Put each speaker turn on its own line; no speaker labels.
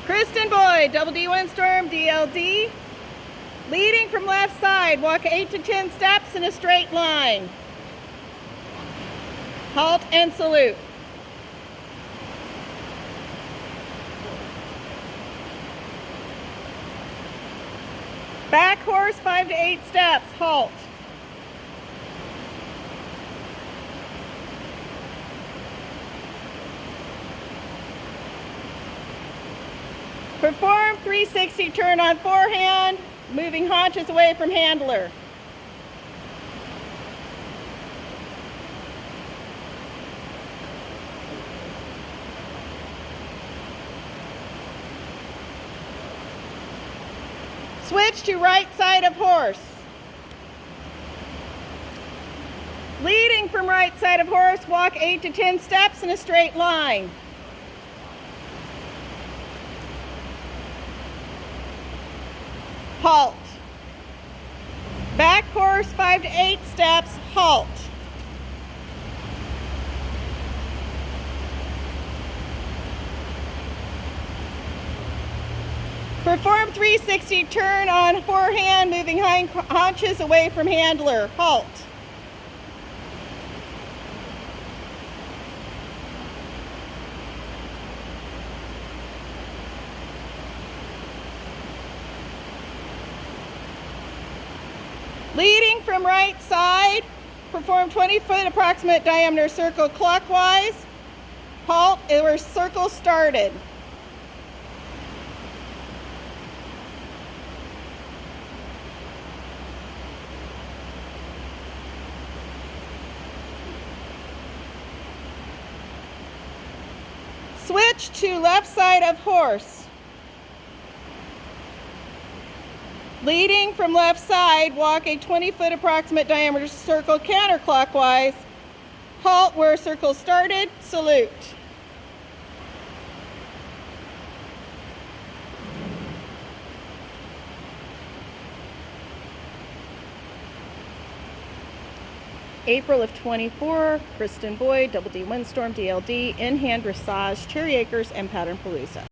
Kristen Boyd, double D windstorm, DLD. Leading from left side, walk 8 to 10 steps in a straight line. Halt and salute. Back horse 5 to 8 steps, halt. Perform 360 turn on forehand, moving haunches away from handler. Switch to right side of horse. Leading from right side of horse, walk 8 to 10 steps in a straight line. Halt. Back horse 5 to 8 steps, halt. Perform 360 turn on forehand, moving hind haunches away from handler, halt. Leading from right side, perform 20-foot approximate diameter circle clockwise. Halt where circle started. Switch to left side of horse. Leading from left side, walk a 20-foot approximate diameter circle counterclockwise. Halt where circle started, salute. April of 24, Kristen Boyd, double D windstorm, DLD, in-hand dressage, Cherry Acres, and Pattern Palooza.